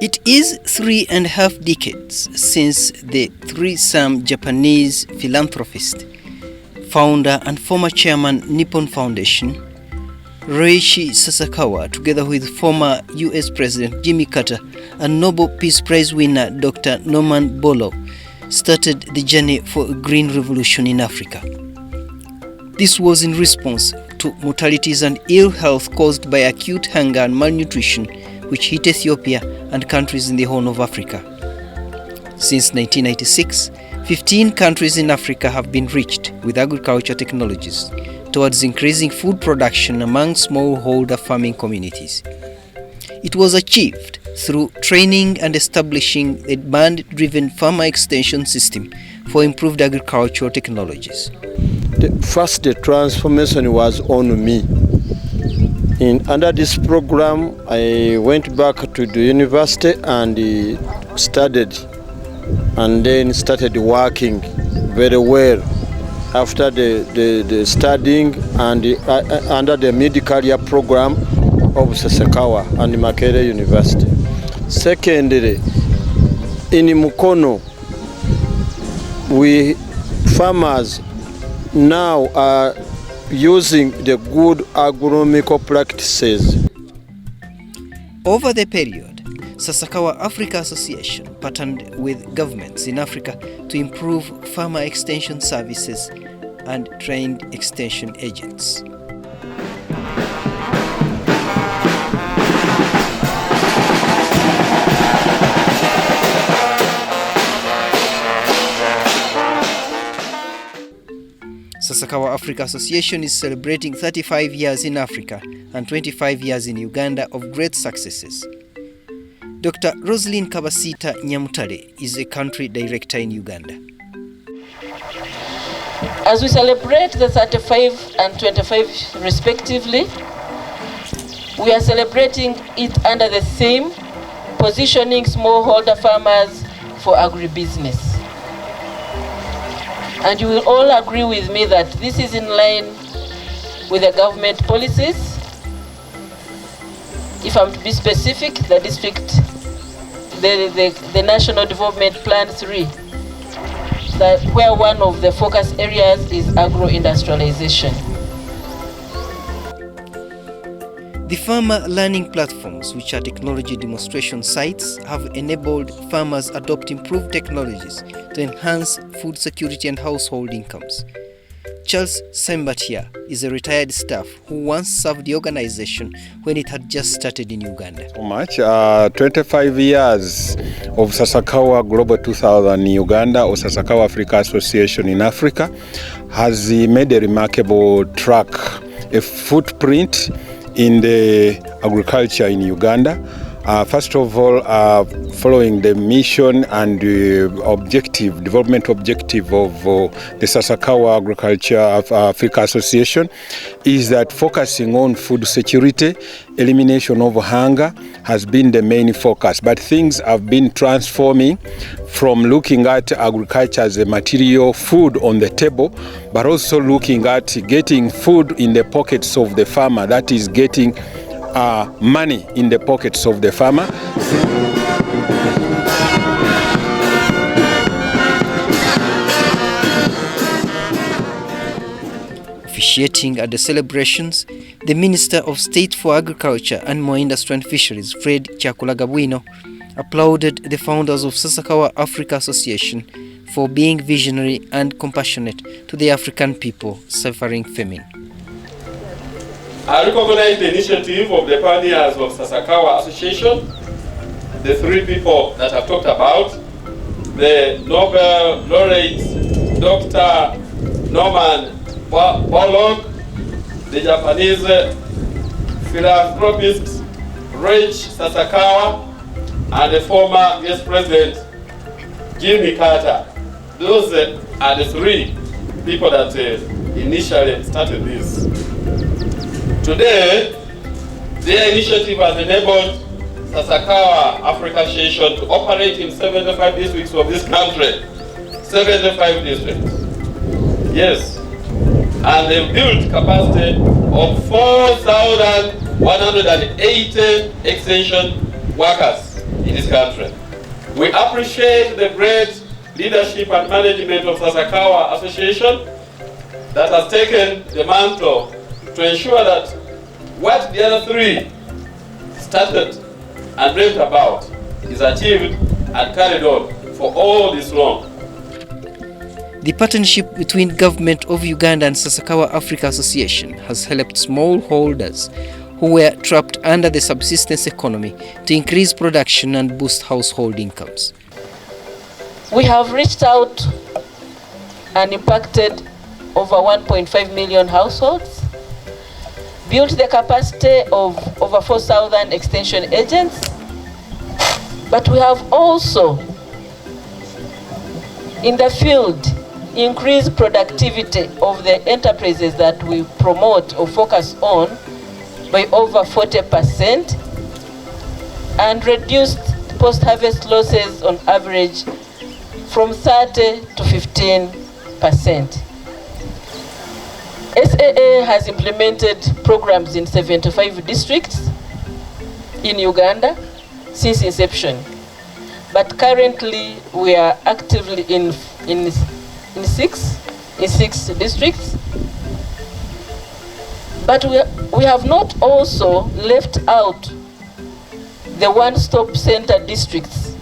It is 3.5 decades since the threesome Japanese philanthropist, founder and former chairman Nippon Foundation, Reishi Sasakawa, together with former US President Jimmy Carter and Nobel Peace Prize winner Dr. Norman Borlaug, started the journey for a green revolution in Africa. This was in response to mortalities and ill health caused by acute hunger and malnutrition which hit Ethiopia and countries in the Horn of Africa. Since 1996, 15 countries in Africa have been reached with agriculture technologies towards increasing food production among smallholder farming communities. It was achieved through training and establishing a band-driven farmer extension system for improved agricultural technologies. The transformation was on me. Under this program, I went back to the university and studied, and then started working very well after the studying and under the mid-career program of Sasakawa and Makerere University. Secondly, in Mukono, we farmers now are using the good agronomical practices. Over the period, Sasakawa Africa Association partnered with governments in Africa to improve farmer extension services and trained extension agents. Sasakawa Africa Association is celebrating 35 years in Africa and 25 years in Uganda of great successes. Dr. Roslyn Kabasita Nyamutare is a country director in Uganda. As we celebrate the 35 and 25 respectively, we are celebrating it under the theme, positioning smallholder farmers for agribusiness. And you will all agree with me that this is in line with the government policies. If I'm to be specific, the National Development Plan 3, where one of the focus areas is agro-industrialization. The farmer learning platforms, which are technology demonstration sites, have enabled farmers adopt improved technologies to enhance food security and household incomes. Charles Sembatia is a retired staff who once served the organization when it had just started in Uganda. 25 years of Sasakawa Global 2000 in Uganda, or Sasakawa Africa Association in Africa, has made a remarkable track, a footprint in the agriculture in Uganda. First of all, following the mission and development objective of the Sasakawa Agriculture Africa Association is that focusing on food security, elimination of hunger has been the main focus. But things have been transforming from looking at agriculture as a material, food on the table, but also looking at getting food in the pockets of the farmer, that is getting money in the pockets of the farmer. Officiating at the celebrations, the Minister of State for Agriculture, Animal Industry and Fisheries, Fred Kyakulagabwino, applauded the founders of Sasakawa Africa Association for being visionary and compassionate to the African people suffering famine. I recognize the initiative of the pioneers of Sasakawa Association, the three people that I've talked about, the Nobel laureate Dr. Norman Borlaug, the Japanese philanthropist Reishi Sasakawa, and the former US President Jimmy Carter. Those are the three people that initially started this. Today, their initiative has enabled Sasakawa Africa Association to operate in 75 districts of this country. 75 districts. Yes. And they've built capacity of 4,180 extension workers. in this country. We appreciate the great leadership and management of Sasakawa Association that has taken the mantle to ensure that what the other three started and dreamt about is achieved and carried on for all this long. The partnership between Government of Uganda and Sasakawa Africa Association has helped smallholders who were trapped under the subsistence economy to increase production and boost household incomes. We have reached out and impacted over 1.5 million households, built the capacity of over 4,000 extension agents, but we have also, in the field, increased productivity of the enterprises that we promote or focus on by over 40% and reduced post-harvest losses on average from 30 to 15%. SAA has implemented programs in 75 districts in Uganda since inception, but currently we are actively in six districts. But we have not also left out the one-stop center districts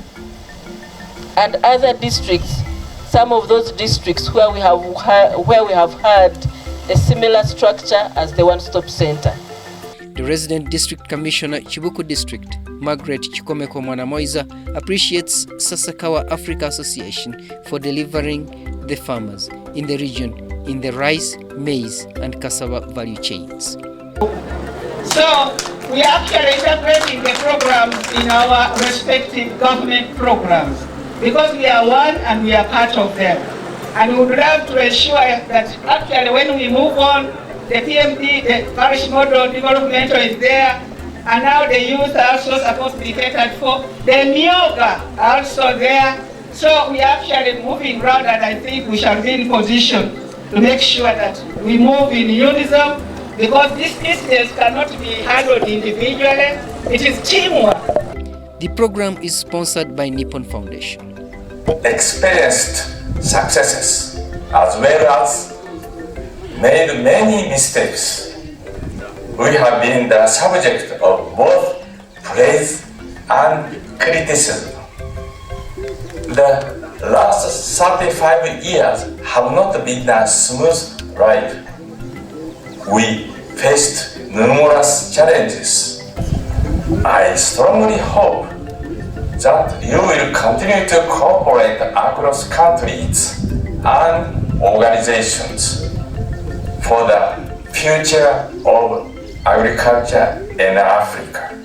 and other districts, some of those districts where we have had a similar structure as the one-stop center. The resident district commissioner, Chibuku District, Margaret Chikomeko Mwanamoiza, appreciates Sasakawa Africa Association for delivering the farmers in the region in the rice, maize, and cassava value chains. So we are actually integrating the programs in our respective government programs because we are one and we are part of them. And we would love to ensure that actually when we move on, the PMD, the parish model developmental is there, and now the youth are also supposed to be catered for. The Myoga are also there. So we are actually moving around, and I think we shall be in position to make sure that we move in unison, because this business cannot be handled individually. It is teamwork. The program is sponsored by Nippon Foundation. Experienced successes as well as made many mistakes. We have been the subject of both praise and criticism. The last 35 years have not been a smooth ride. We faced numerous challenges. I strongly hope that you will continue to cooperate across countries and organizations for the future of agriculture in Africa.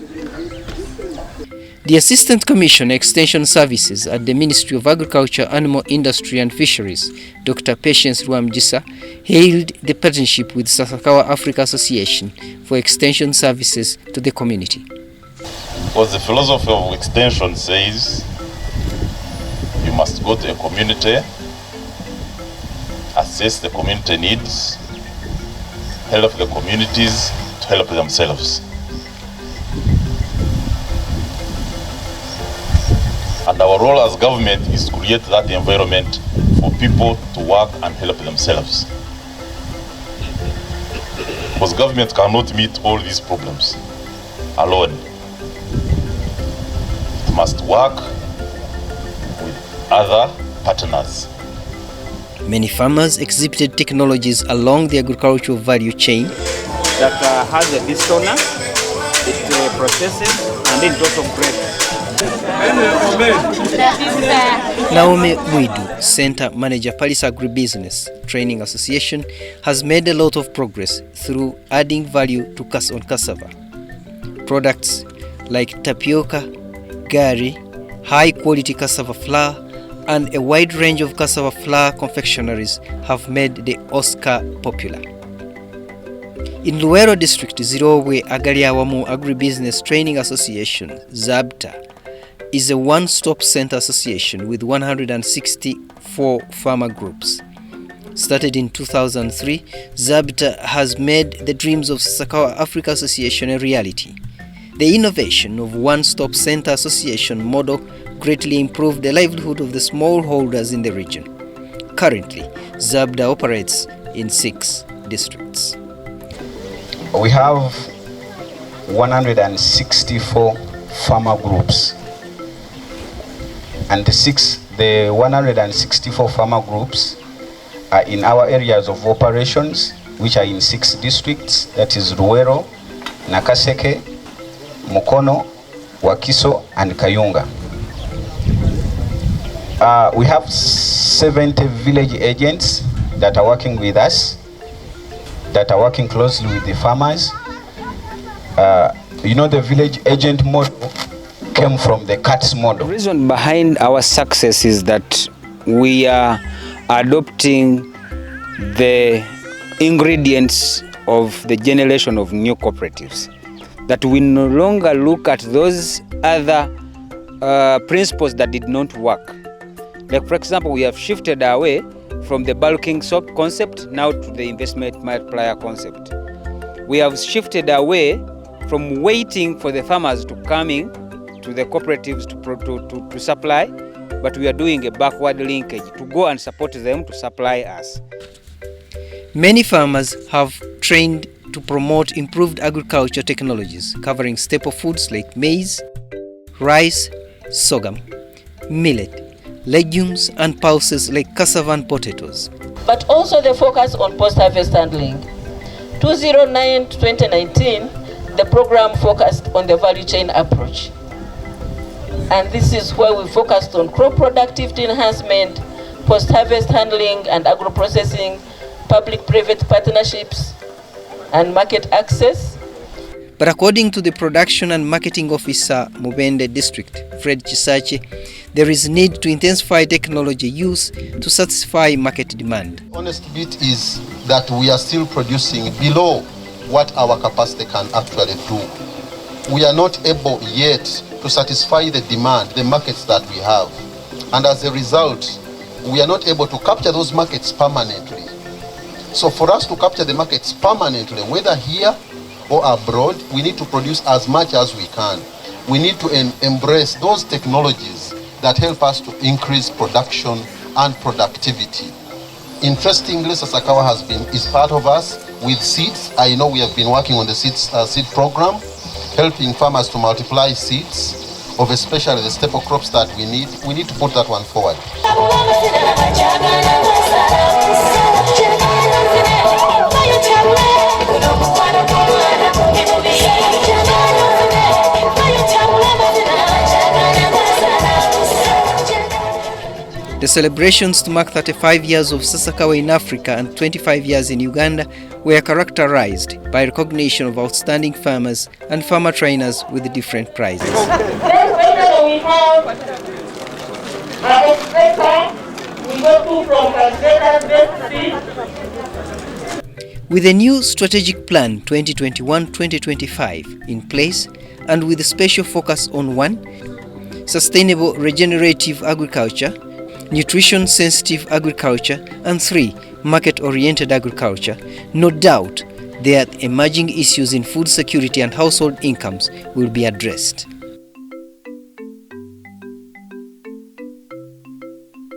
The Assistant Commissioner Extension Services at the Ministry of Agriculture, Animal Industry and Fisheries, Dr. Patience Rwamgisa, hailed the partnership with Sasakawa Africa Association for extension services to the community. Because the philosophy of extension says you must go to a community, assess the community needs, help the communities to help themselves. And our role as government is to create that environment for people to work and help themselves. Because government cannot meet all these problems alone. It must work with other partners. Many farmers exhibited technologies along the agricultural value chain that has a distoner, it processes, and then lots of bread. Naomi Mwidu, Center Manager, Paris Agribusiness Training Association, has made a lot of progress through adding value to cassava. Products like tapioca, gari, high-quality cassava flour, and a wide range of cassava flour confectionaries have made the Oscar popular. In Luero District, Zirowe Agaliawamu Agribusiness Training Association, ZABTA, is a one-stop center association with 164 farmer groups. Started in 2003, ZABTA has made the dreams of Sasakawa Africa Association a reality. The innovation of one-stop center association model greatly improved the livelihood of the smallholders in the region. Currently, ZABDA operates in 6 districts. We have 164 farmer groups, and the 164 farmer groups are in our areas of operations, which are in 6 districts, that is Ruwero, Nakaseke, Mukono, Wakiso, and Kayunga. We have 70 village agents that are working with us, that are working closely with the farmers. The village agent model came from the CATS model. The reason behind our success is that we are adopting the ingredients of the generation of new cooperatives, that we no longer look at those other principles that did not work. Like, for example, we have shifted away from the bulking soap concept now to the investment multiplier concept. We have shifted away from waiting for the farmers to come in to the cooperatives to supply, but we are doing a backward linkage to go and support them to supply us. Many farmers have trained to promote improved agriculture technologies covering staple foods like maize, rice, sorghum, millet, legumes and pulses like cassava and potatoes. But also the focus on post-harvest handling. 2009 to 2019, the program focused on the value chain approach. And this is where we focused on crop productivity enhancement, post-harvest handling and agro-processing, public-private partnerships, and market access. But according to the Production and Marketing Officer, Mubende District, Fred Chisache, there is need to intensify technology use to satisfy market demand. Honest bit is that we are still producing below what our capacity can actually do. We are not able yet to satisfy the demand, the markets that we have. And as a result, we are not able to capture those markets permanently. So for us to capture the markets permanently, whether here or abroad, we need to produce as much as we can. We need to embrace those technologies that help us to increase production and productivity. Interestingly, Sasakawa is part of us with seeds. I know we have been working on the seed program, helping farmers to multiply seeds of especially the staple crops that we need. We need to put that one forward. The celebrations to mark 35 years of Sasakawa in Africa and 25 years in Uganda were characterized by recognition of outstanding farmers and farmer trainers with different prizes. With a new strategic plan 2021-2025 in place, and with a special focus on 1. Sustainable regenerative agriculture, nutrition-sensitive agriculture, and 3. Market-oriented agriculture, no doubt that emerging issues in food security and household incomes will be addressed.